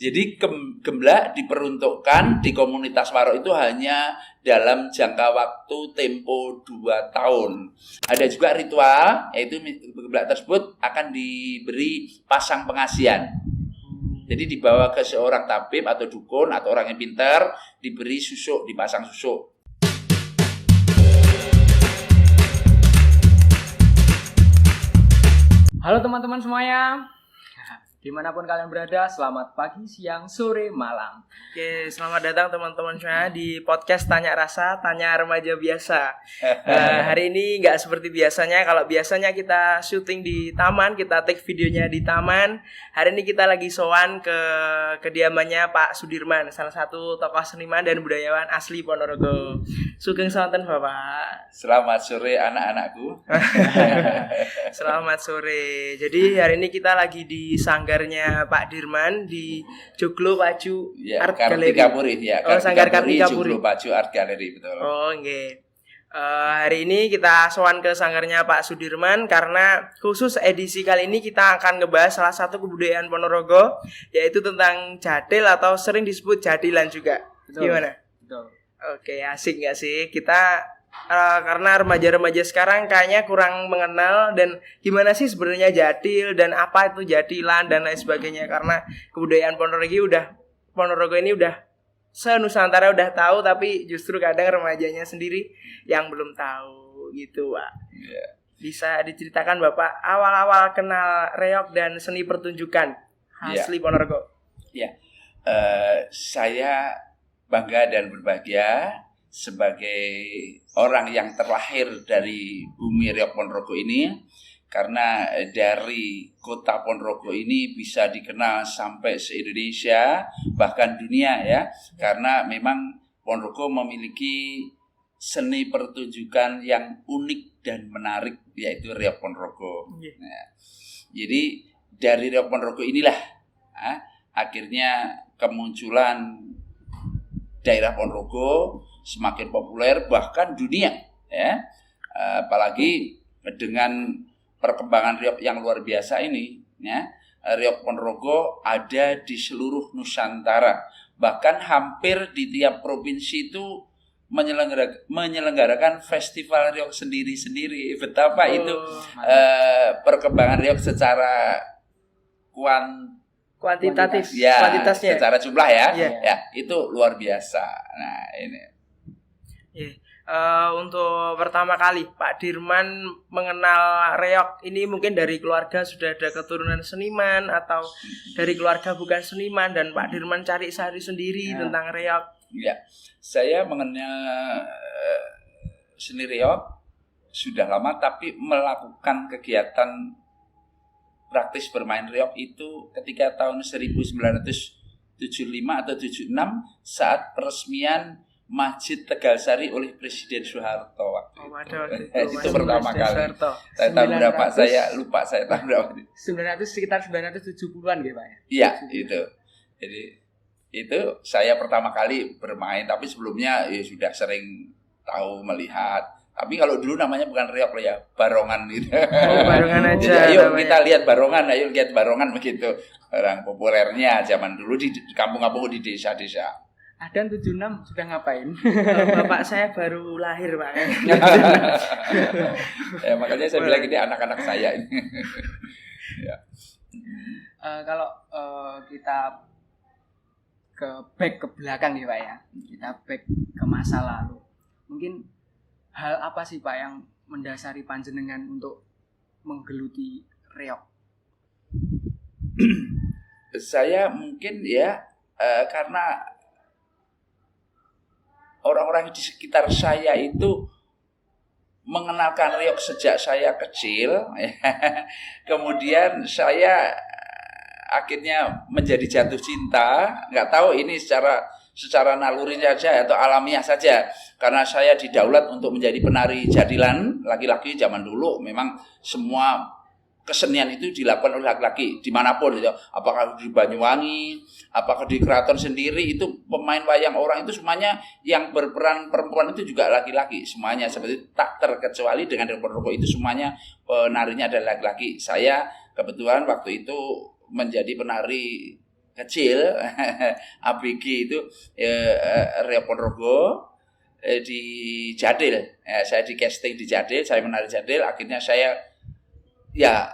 Jadi gemblak diperuntukkan di komunitas Waro itu hanya dalam jangka waktu tempo 2 tahun. Ada juga ritual, yaitu gemblak tersebut akan diberi pasang pengasian. Jadi dibawa ke seorang tabib atau dukun atau orang yang pintar, diberi susuk, dipasang susuk. Halo teman-teman semuanya, dimanapun kalian berada, selamat pagi, siang, sore, malam. Oke, selamat datang teman-teman semua di podcast Tanya Rasa, Tanya Remaja Biasa. Hari ini nggak seperti biasanya. Kalau biasanya kita syuting di taman, kita take videonya di taman. Hari ini kita lagi sowan ke kediamannya Pak Sudirman, salah satu tokoh seniman dan budayawan asli Ponorogo. Sugeng sonten Bapak. Selamat sore anak-anakku. Selamat sore. Jadi hari ini kita lagi di sanggarnya Pak Dirman di Joglo Pacu Art Gallery. Sanggar Kartika Puri Joglo Pacu Art Gallery, betul. Oh, nggih. Hari ini kita sowan ke sanggarnya Pak Sudirman karena khusus edisi kali ini kita akan ngebahas salah satu kebudayaan Ponorogo, yaitu tentang jadil atau sering disebut jadilan juga. Betul. Gimana? Betul. Oke, asik gak sih? Kita karena remaja-remaja sekarang kayaknya kurang mengenal dan gimana sih sebenarnya jadil dan apa itu jadilan dan lain sebagainya, karena kebudayaan Ponorogo ini udah se-Nusantara udah tahu, tapi justru kadang remajanya sendiri yang belum tahu gitu, Pak. Yeah. Bisa diceritakan Bapak awal-awal kenal reog dan seni pertunjukan asli Ponorogo? Ya, saya bangga dan berbahagia sebagai orang yang terlahir dari bumi reog Ponorogo ini, karena dari kota Ponorogo ini bisa dikenal sampai se-Indonesia bahkan dunia ya, karena memang Ponorogo memiliki seni pertunjukan yang unik dan menarik, yaitu reog Ponorogo. Nah, jadi dari reog Ponorogo inilah akhirnya kemunculan daerah Ponorogo semakin populer bahkan dunia ya, apalagi dengan perkembangan reog yang luar biasa ini ya. Reog Ponorogo ada di seluruh Nusantara, bahkan hampir di tiap provinsi itu menyelenggarakan festival reog sendiri-sendiri. Betapa itu perkembangan reog secara kuantitatif ya, kuantitasnya secara jumlah ya, yeah. Ya itu luar biasa. Nah ini. Untuk pertama kali Pak Dirman mengenal reog ini mungkin dari keluarga sudah ada keturunan seniman atau dari keluarga bukan seniman dan Pak Dirman cari sendiri tentang reog. Ya, saya mengenal seni reog sudah lama, tapi melakukan kegiatan praktis bermain reog itu ketika tahun 1975 atau 76 saat peresmian Masjid Tegalsari oleh Presiden Soeharto waktu itu. Itu pertama kali. Saya tahun berapa saya lupa, saya tahun berapa. Sekitar 970-an gitu Pak ya? Iya, itu. Jadi itu saya pertama kali bermain, tapi sebelumnya ya sudah sering tahu melihat. Tapi kalau dulu namanya bukan reog ya, barongan gitu. Oh, barongan aja. Jadi, ayo kita lihat barongan begitu. Orang populernya zaman dulu di kampung-kampung, di desa-desa. Adan 76 sudah ngapain? Bapak saya baru lahir, Pak. Ya, makanya saya bilang ini anak-anak saya ini. Ya. Kalau kita back ke belakang ya Pak ya, kita back ke masa lalu. Mungkin hal apa sih Pak yang mendasari panjenengan untuk menggeluti reog? Saya mungkin ya karena orang-orang di sekitar saya itu mengenalkan reog sejak saya kecil. Kemudian saya akhirnya menjadi jatuh cinta. Nggak tahu ini secara naluri saja atau alamiah saja. Karena saya didaulat untuk menjadi penari jadilan laki-laki zaman dulu. Memang semua kesenian itu dilakukan oleh laki-laki dimanapun ya. Apakah di Banyuwangi, apakah di keraton sendiri, itu pemain wayang orang itu semuanya yang berperan perempuan itu juga laki-laki semuanya, seperti tak terkecuali dengan Ponorogo itu semuanya penarinya adalah laki-laki. Saya kebetulan waktu itu menjadi penari kecil ABG itu Reok Ponorogo di Jadil. Saya di casting di Jadil, saya menari Jadil, akhirnya saya ya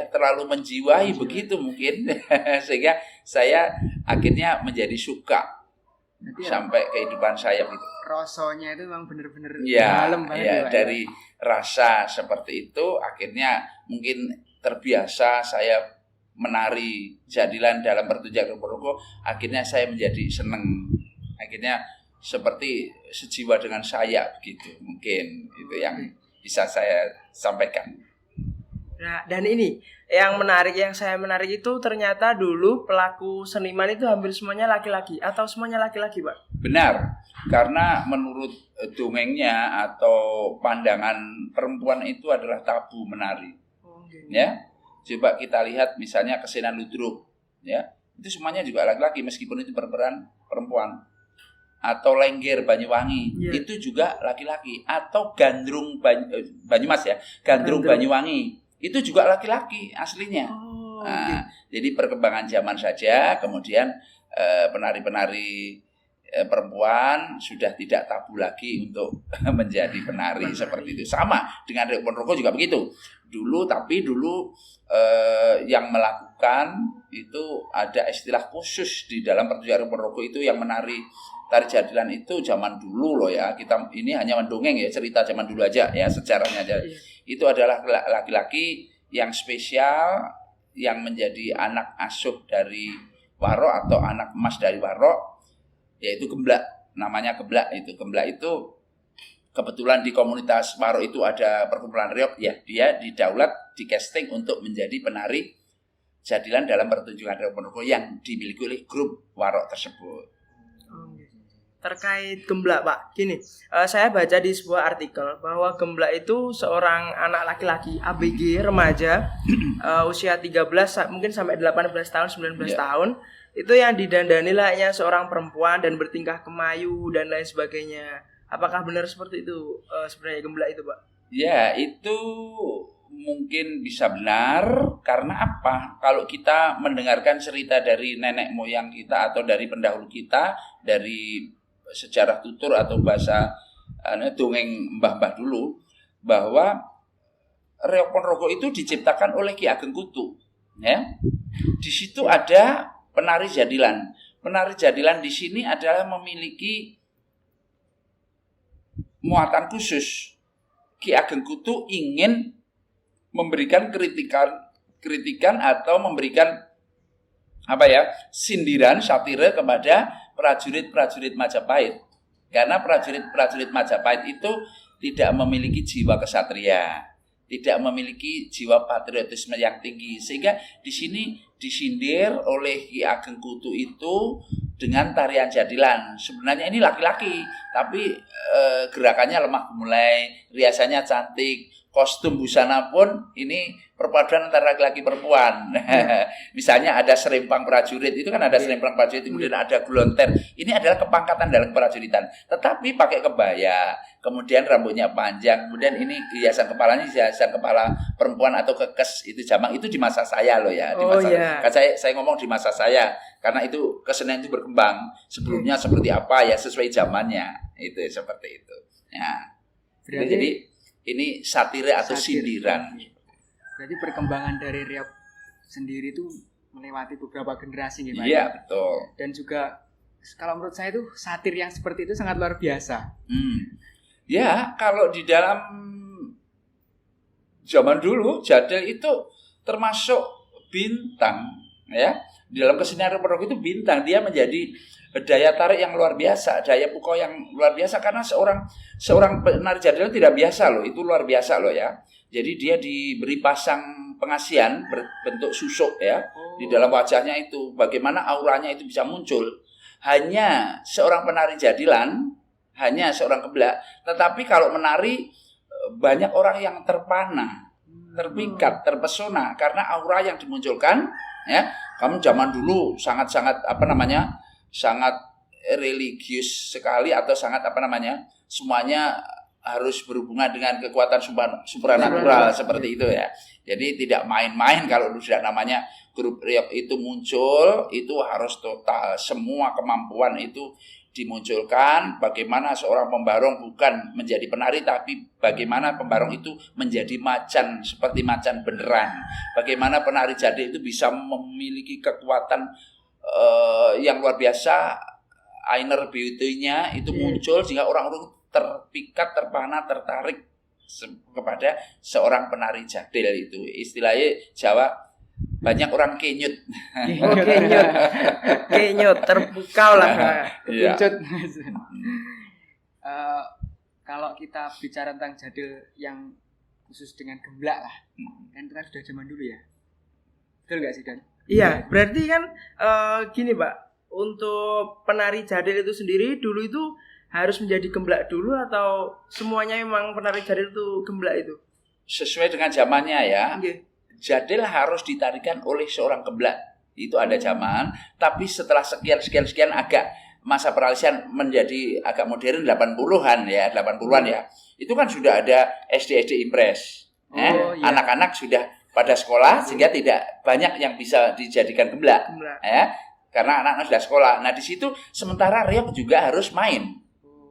terlalu menjiwai begitu mungkin sehingga saya akhirnya menjadi suka sampai kehidupan saya gitu. Rasanya itu memang benar-benar dalam banget ya, dari rasa seperti itu akhirnya mungkin terbiasa saya menari jadilan dalam pertunjukan Ponorogo, akhirnya saya menjadi seneng, akhirnya seperti sejiwa dengan saya begitu, mungkin itu yang bisa saya sampaikan. Nah, dan ini yang saya menarik itu ternyata dulu pelaku seniman itu hampir semuanya laki-laki atau semuanya laki-laki, Pak? Benar, karena menurut dongengnya atau pandangan perempuan itu adalah tabu menari. Ya, coba kita lihat misalnya kesenian ludruk, ya, itu semuanya juga laki-laki meskipun itu berperan perempuan. Atau Lengger Banyuwangi, itu juga laki-laki. Atau Gandrung Banyumas ya, Gandrung Banyuwangi, itu juga laki-laki aslinya. Jadi perkembangan zaman saja, kemudian penari-penari perempuan sudah tidak tabu lagi untuk menjadi penari seperti itu. Sama dengan Reok Ponorogo juga begitu. Dulu yang melakukan itu ada istilah khusus di dalam pertunjukan Reok Ponorogo itu yang menari tari jadilan itu zaman dulu loh ya. Kita ini hanya mendongeng ya, cerita zaman dulu aja ya, sejarahnya aja. Itu adalah laki-laki yang spesial yang menjadi anak asuh dari Warok atau anak emas dari Warok, yaitu Gemblak. Namanya Gemblak itu. Gemblak itu kebetulan di komunitas Warok itu ada perkumpulan reok ya, dia didaulat, di casting untuk menjadi penari jadilan dalam pertunjukan Reok Ponorogo yang dimiliki oleh grup Warok tersebut. Terkait Gemblak, Pak, gini, saya baca di sebuah artikel bahwa Gemblak itu seorang anak laki-laki ABG remaja usia 13 mungkin sampai 18 tahun, 19 tahun, itu yang didandani layaknya seorang perempuan dan bertingkah kemayu dan lain sebagainya. Apakah benar seperti itu sebenarnya Gemblak itu, Pak? Ya, itu mungkin bisa benar. Karena apa? Kalau kita mendengarkan cerita dari nenek moyang kita atau dari pendahulu kita, dari sejarah tutur atau bahasa dongeng mbah-mbah dulu, bahwa Reok Ponorogo itu diciptakan oleh Ki Ageng Kutu, ya. Di situ ada penari jadilan. Penari jadilan di sini adalah memiliki muatan khusus. Ki Ageng Kutu ingin memberikan kritikan atau memberikan sindiran, satire kepada prajurit-prajurit Majapahit. Karena prajurit-prajurit Majapahit itu tidak memiliki jiwa kesatria, tidak memiliki jiwa patriotisme yang tinggi, sehingga di sini disindir oleh Ki Ageng Kutu itu dengan tarian jadilan. Sebenarnya ini laki-laki, tapi gerakannya lemah gemulai, riasannya cantik, kostum busana pun ini perpaduan antara laki-laki perempuan. Misalnya ada serempang prajurit, itu kan ada serempang prajurit, kemudian ada glonter. Ini adalah kepangkatan dalam prajuritan. Tetapi pakai kebaya, kemudian rambutnya panjang, kemudian ini hiasan kepalanya hiasan kepala perempuan atau kekes, itu jamak, itu di masa saya loh ya. Di masa, saya ngomong di masa saya, karena itu kesenian itu berkembang. Sebelumnya seperti apa ya, sesuai zamannya. Itu seperti itu. Ya. Jadi ini satire atau sindiran. Berarti perkembangan dari reok sendiri itu melewati beberapa generasi gitu. Iya, betul. Dan juga kalau menurut saya itu satir yang seperti itu sangat luar biasa. Ya, kalau di dalam zaman dulu Jadil itu termasuk bintang ya. Di dalam kesenian Reok Ponorogo itu bintang, dia menjadi daya tarik yang luar biasa, daya pukau yang luar biasa, karena seorang penari jadilan tidak biasa loh, itu luar biasa loh ya. Jadi dia diberi pasang pengasian berbentuk susuk ya di dalam wajahnya itu, bagaimana auranya itu bisa muncul. Hanya seorang penari jadilan, hanya seorang Gemblak, tetapi kalau menari banyak orang yang terpana, terpikat, terpesona karena aura yang dimunculkan ya. Kamu zaman dulu sangat sangat religius sekali atau sangat semuanya harus berhubungan dengan kekuatan supranatural seperti itu ya. Jadi tidak main-main kalau sudah namanya grup Riok itu muncul, itu harus total, semua kemampuan itu dimunculkan. Bagaimana seorang pembarong bukan menjadi penari, tapi bagaimana pembarong itu menjadi macan, seperti macan beneran. Bagaimana penari jadil itu bisa memiliki kekuatan yang luar biasa, inner beauty-nya itu muncul sehingga orang-orang terpikat, terpana, tertarik kepada seorang penari jadil itu. Istilahnya Jawa banyak orang kenyut. Oh, kenyut, terpukau lah. Kepuncut. Kalau kita bicara tentang jadil yang khusus dengan gemblak lah, kan itu kan sudah zaman dulu ya. Betul nggak sih, Dan? Iya, berarti kan gini Pak, untuk penari jadil itu sendiri dulu itu harus menjadi gemblak dulu atau semuanya memang penari jadil itu gemblak itu? Sesuai dengan zamannya ya. Okay. Jadil harus ditarikan oleh seorang gemblak. Itu ada zaman, tapi setelah sekian agak masa peralihan menjadi agak modern 80-an ya, 80-an ya. Itu kan sudah ada SD Impres. Iya. Anak-anak sudah pada sekolah sehingga tidak banyak yang bisa dijadikan gemblak. Ya. Karena anak-anak sudah sekolah. Nah, di situ sementara Riok juga harus main.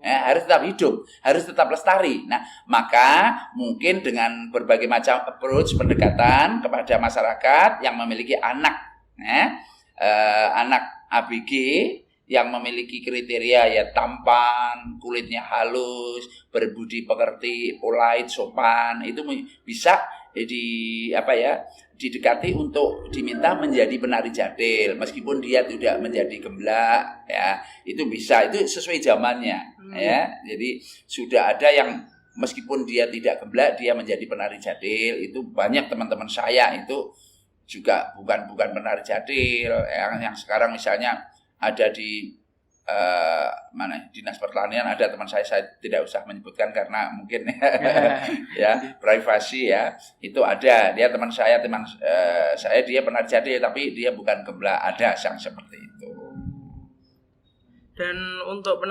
Harus tetap hidup, harus tetap lestari. Nah, maka mungkin dengan berbagai macam approach pendekatan kepada masyarakat yang memiliki anak, anak ABG yang memiliki kriteria ya tampan, kulitnya halus, berbudi pekerti, polite, sopan, itu bisa didekati untuk diminta menjadi penari jadil meskipun dia tidak menjadi gemblak ya, itu bisa, itu sesuai zamannya ya. Jadi sudah ada yang meskipun dia tidak gemblak dia menjadi penari jadil, itu banyak teman-teman saya itu juga bukan penari jadil yang sekarang misalnya ada di Dinas Pertanian, ada teman saya tidak usah menyebutkan karena mungkin ya privasi ya, itu ada dia teman saya dia penari jadil tapi dia bukan gemblak, ada yang seperti itu. Dan untuk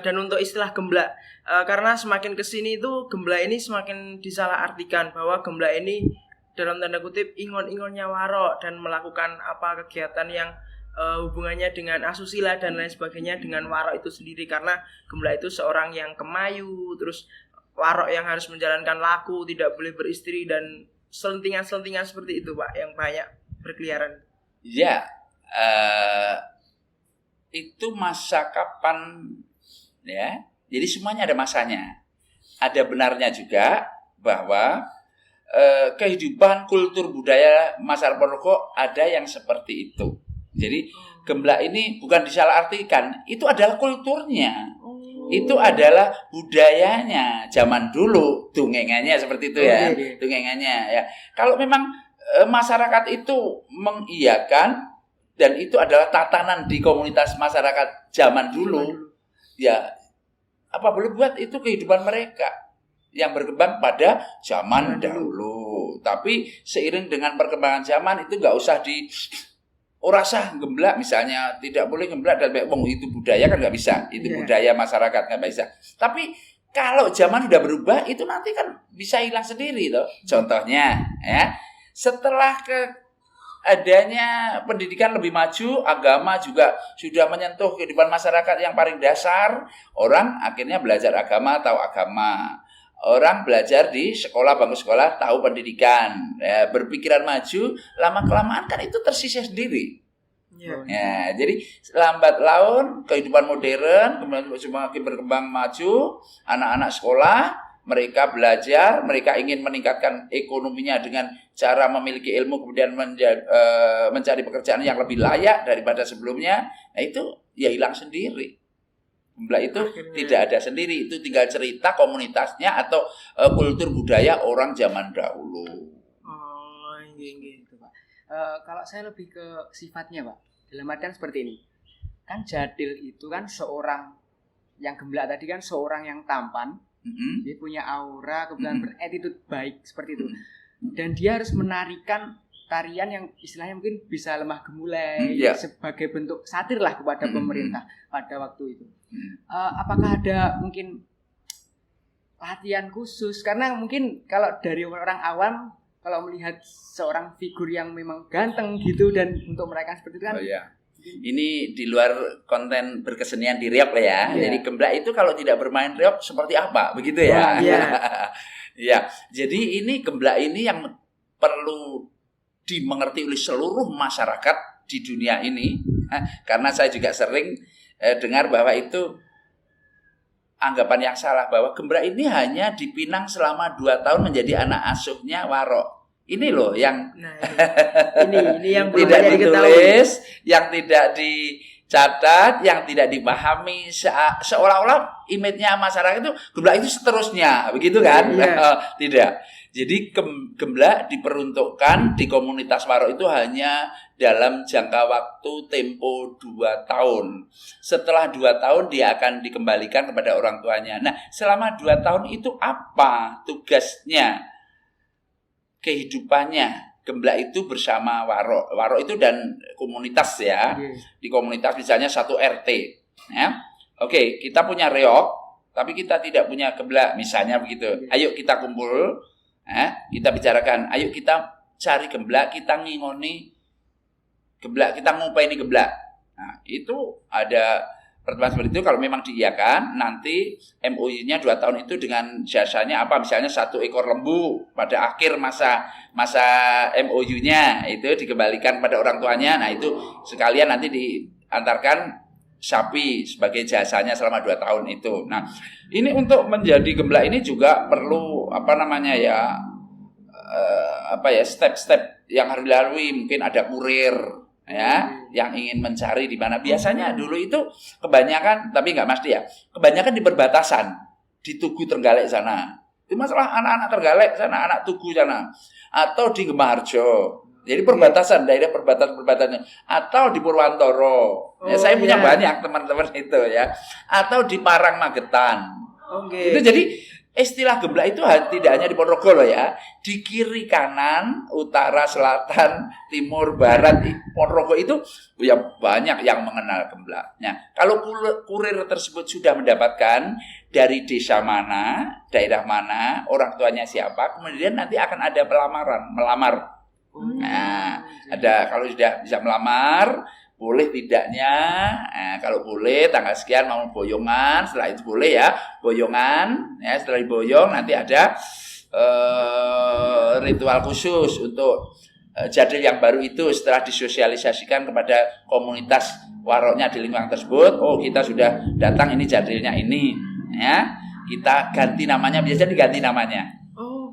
dan untuk istilah gemblak, karena semakin kesini itu gemblak ini semakin disalahartikan bahwa gemblak ini dalam tanda kutip ingon-ingonnya warok dan melakukan apa kegiatan yang hubungannya dengan asusila dan lain sebagainya dengan warok itu sendiri, karena gemblak itu seorang yang kemayu, terus warok yang harus menjalankan laku, tidak boleh beristri dan selentingan-selentingan seperti itu Pak yang banyak berkeliaran. Ya, itu masa kapan ya? Jadi semuanya ada masanya. Ada benarnya juga bahwa kehidupan kultur budaya masyarakat Ponorogo ada yang seperti itu. Jadi gemblak ini bukan disalahartikan, itu adalah kulturnya. Itu adalah budayanya zaman dulu, dungengannya seperti itu ya. Dungengannya ya. Kalau memang masyarakat itu mengiyakan dan itu adalah tatanan di komunitas masyarakat zaman dulu, ya apa boleh buat, itu kehidupan mereka yang berkembang pada zaman dahulu. Tapi seiring dengan perkembangan zaman itu nggak usah ora sah gemblak misalnya, tidak boleh gemblak dan itu budaya kan nggak bisa, itu budaya masyarakat nggak bisa. Tapi kalau zaman udah berubah itu nanti kan bisa hilang sendiri toh. Contohnya ya, setelah adanya pendidikan lebih maju, agama juga sudah menyentuh kehidupan masyarakat yang paling dasar, orang akhirnya belajar agama, tahu agama. Orang belajar di sekolah, bangku sekolah, tahu pendidikan, ya, berpikiran maju, lama-kelamaan kan itu tersisih sendiri. Ya, jadi lambat laun kehidupan modern kemudian semakin berkembang maju, anak-anak sekolah, mereka belajar, mereka ingin meningkatkan ekonominya dengan cara memiliki ilmu, kemudian mencari pekerjaan yang lebih layak daripada sebelumnya. Nah itu ya hilang sendiri. Gemblak itu tidak ada sendiri, itu tinggal cerita komunitasnya atau kultur budaya orang zaman dahulu. Oh, gitu Pak. Kalau saya lebih ke sifatnya Pak, dalam artian seperti ini. Kan jadil itu kan seorang yang gemblak tadi kan seorang yang tampan, dia punya aura, kemudian beretitude baik seperti itu. Dan dia harus menarikan tarian yang istilahnya mungkin bisa lemah gemulai sebagai bentuk satir lah kepada pemerintah pada waktu itu. Apakah ada mungkin latihan khusus? Karena mungkin kalau dari orang awam kalau melihat seorang figur yang memang ganteng gitu dan untuk mereka seperti itu kan. Oh iya. Ini di luar konten berkesenian di reog lah ya. Iya. Jadi gemblak itu kalau tidak bermain reog seperti apa? Begitu ya. Iya. Ya. Jadi ini gemblak ini yang perlu dimengerti oleh seluruh masyarakat di dunia ini. Karena saya juga sering dengar bahwa itu anggapan yang salah bahwa gemblak ini hanya dipinang selama 2 tahun menjadi anak asuhnya Waro. Ini loh yang ini yang belum tidak banyak diketahui. ditulis, yang tidak dicatat, yang tidak dipahami, seolah-olah image-nya masyarakat itu gemblak itu seterusnya, begitu kan? Tidak. Jadi gemblak diperuntukkan di komunitas Waro itu hanya dalam jangka waktu tempo 2 tahun. Setelah 2 tahun dia akan dikembalikan kepada orang tuanya. Nah, selama 2 tahun itu apa tugasnya, kehidupannya gemblak itu bersama Waro. Waro itu dan komunitas ya. Di komunitas misalnya 1 RT. Ya. Oke, kita punya reog, tapi kita tidak punya gemblak, misalnya begitu. Ayo kita kumpul, kita bicarakan. Ayo kita cari gemblak, kita ngingoni gemblak, kita ngupaini gemblak. Nah, itu ada pertemuan seperti itu. Kalau memang diiyakan, nanti MOU-nya 2 tahun itu dengan jasanya apa? Misalnya 1 ekor lembu pada akhir masa MOU-nya itu dikembalikan pada orang tuanya. Nah, itu sekalian nanti diantarkan sapi sebagai jasanya selama 2 tahun itu. Nah, ini untuk menjadi gemblak ini juga perlu step-step yang harus dilalui. Mungkin ada kurir ya yang ingin mencari di mana. Biasanya dulu itu kebanyakan, tapi nggak pasti ya, kebanyakan di perbatasan, di Tugu Trenggalek sana. Itu masalah anak-anak Trenggalek sana, anak Tugu sana, atau di Gemarjo. Jadi perbatasan, daerah perbatasan, atau di Purwantoro. Saya punya banyak teman-teman itu ya, atau di Parang Magetan. Itu jadi istilah gemblak itu tidak hanya di Ponorogo loh ya, di kiri kanan, utara, selatan, timur, barat, di Ponorogo itu ya banyak yang mengenal gemblak. Nah, kalau kurir tersebut sudah mendapatkan dari desa mana, daerah mana, orang tuanya siapa, kemudian nanti akan ada melamar. Nah, ada kalau sudah bisa melamar, boleh tidaknya, kalau boleh tanggal sekian mau boyongan, setelah itu boleh ya boyongan, ya setelah diboyong nanti ada ritual khusus untuk jadil yang baru itu. Setelah disosialisasikan kepada komunitas waroknya di lingkungan tersebut, oh kita sudah datang, ini jadilnya ini, ya kita ganti namanya, biasanya diganti namanya.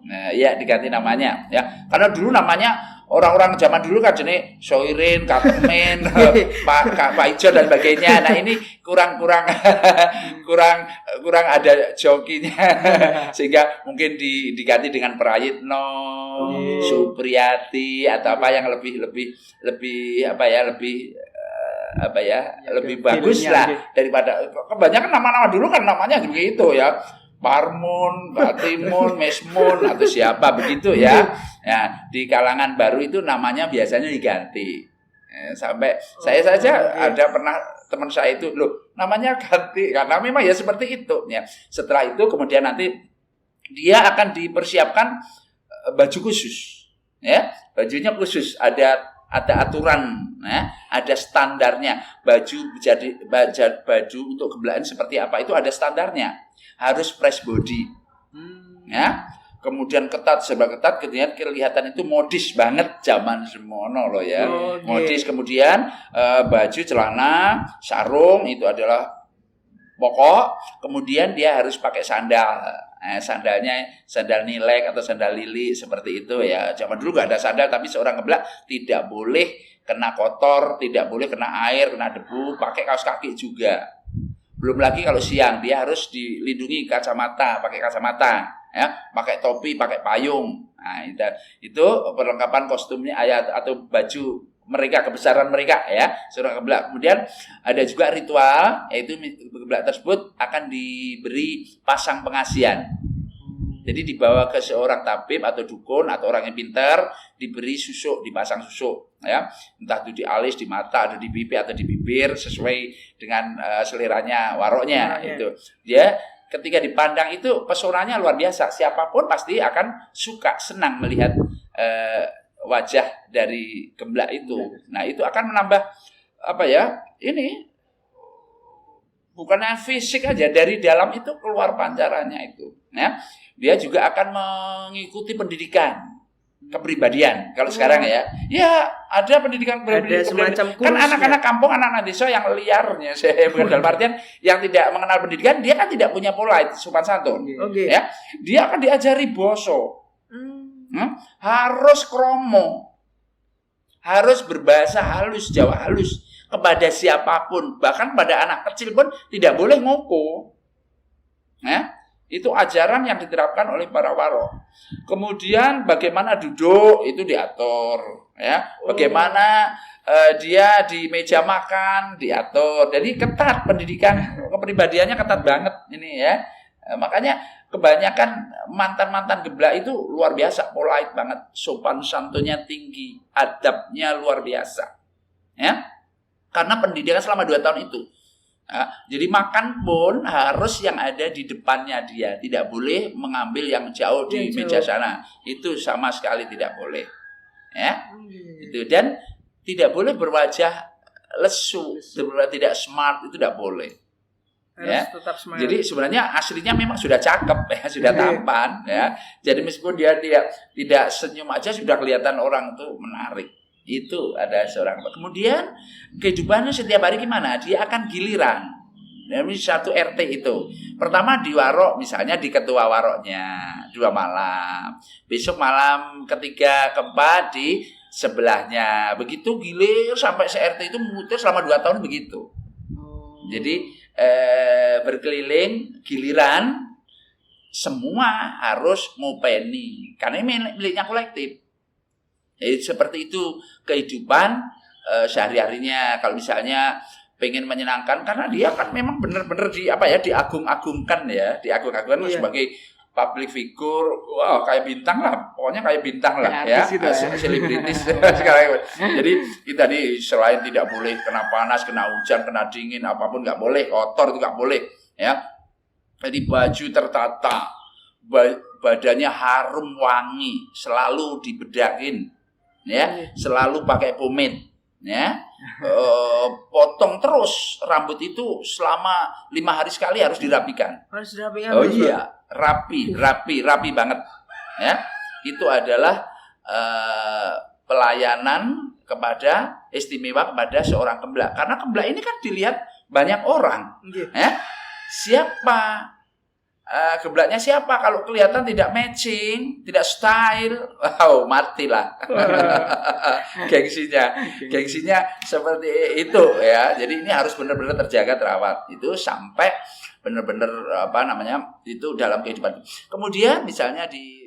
Nah, ya diganti namanya, ya karena dulu namanya orang-orang zaman dulu kan jenis Soirin, Katemen, Pak Ijo dan sebagainya. Nah ini kurang ada jokinya, sehingga mungkin diganti dengan Prayitno, Supriyati atau apa yang lebih bagus lah daripada kebanyakan nama-nama dulu kan namanya begitu ya. Parmun, Katimun, Mesmun atau siapa begitu ya. Ya, di kalangan baru itu namanya biasanya diganti. Sampai saya saja ada pernah teman saya itu, loh namanya ganti karena memang ya seperti itu ya. Setelah itu kemudian nanti dia akan dipersiapkan baju khusus. Ya, bajunya khusus, ada aturan ya, ada standarnya. Baju untuk gemblaan seperti apa itu ada standarnya. Harus fresh body, ya. Kemudian serba ketat, kemudian kelihatan itu modis banget zaman semono loh ya. Modis, kemudian baju, celana, sarung itu adalah pokok. Kemudian dia harus pakai sandal. Sandalnya sandal nilek atau sandal lili seperti itu ya. Zaman dulu nggak ada sandal, tapi seorang gemblak tidak boleh kena kotor, tidak boleh kena air, kena debu, pakai kaos kaki juga. Belum lagi kalau siang dia harus dilindungi kacamata, pakai kacamata, ya, pakai topi, pakai payung. Nah, itu perlengkapan kostumnya atau baju mereka, kebesaran mereka ya, seorang gemblak. Kemudian ada juga ritual, yaitu gemblak tersebut akan diberi pasang pengasian. Jadi dibawa ke seorang tabib atau dukun atau orang yang pintar, diberi susuk, dipasang susuk, ya, entah itu di alis, di mata, atau di pipi atau di bibir sesuai dengan seleranya waroknya. Itu dia ketika dipandang itu pesonanya luar biasa. Siapapun pasti akan suka, senang melihat wajah dari gemblak itu. Nah, itu akan menambah ini bukannya fisik aja, dari dalam itu keluar pancarannya itu. Ya, dia juga akan mengikuti pendidikan kepribadian. Kalau sekarang ya ada pendidikan ada semacam kursus. Kan anak-anak kampung, anak-anak desa yang liarnya, saya bukan dalam artian yang tidak mengenal pendidikan, dia kan tidak punya pola sopan santun. Ya, dia akan diajari boso. Harus kromo, harus berbahasa halus, Jawa halus kepada siapapun, bahkan pada anak kecil pun tidak boleh ngoko. Ya, itu ajaran yang diterapkan oleh para waro. Kemudian bagaimana duduk itu diatur, ya. Bagaimana dia di meja makan diatur. Jadi ketat, pendidikan kepribadiannya ketat banget ini ya. Makanya kebanyakan mantan-mantan gemblak itu luar biasa, polite banget, sopan santunnya tinggi, adabnya luar biasa. Ya. Karena pendidikan selama 2 tahun itu. Nah, jadi makan pun harus yang ada di depannya dia, tidak boleh mengambil yang jauh di meja sana. Itu sama sekali tidak boleh. Ya. Itu, dan tidak boleh berwajah lesu, tidak smart, itu tidak boleh. Harus tetap smart. Jadi sebenarnya aslinya memang sudah cakep ya, sudah tampan ya. Jadi meskipun dia tidak senyum aja sudah kelihatan orang tuh menarik. Itu ada seorang. Kemudian kehidupannya setiap hari gimana? Dia akan giliran. Dari satu RT itu. Pertama di warok, misalnya di ketua waroknya 2 malam. Besok malam ketiga, keempat di sebelahnya. Begitu gilir sampai se-RT itu muter selama 2 tahun begitu. Jadi berkeliling giliran semua harus ngopeni karena ini miliknya kolektif. Jadi seperti itu kehidupan sehari-harinya. Kalau misalnya pengen menyenangkan, karena dia kan memang benar-benar diagung-agungkan ya, sebagai public figure, wah kayak bintang lah, pokoknya kayak bintang lah ya, selebritis sekarang. Jadi kita selain tidak boleh kena panas, kena hujan, kena dingin, apapun nggak boleh, kotor itu nggak boleh ya. Jadi baju tertata, badannya harum wangi, selalu dibedakin ya, selalu pakai pomade ya. Potong terus rambut itu selama 5 hari sekali harus dirapikan. Harus dirapikan. Oh iya, rapi banget ya. Itu adalah pelayanan istimewa kepada seorang gemblak. Karena gemblak ini kan dilihat banyak orang. Ya. Siapa gemblaknya siapa? Kalau kelihatan tidak matching, tidak style, wow, matilah. Gengsinya seperti itu ya. Jadi ini harus benar-benar terjaga, terawat. Itu sampai benar-benar itu dalam kehidupan. Kemudian misalnya di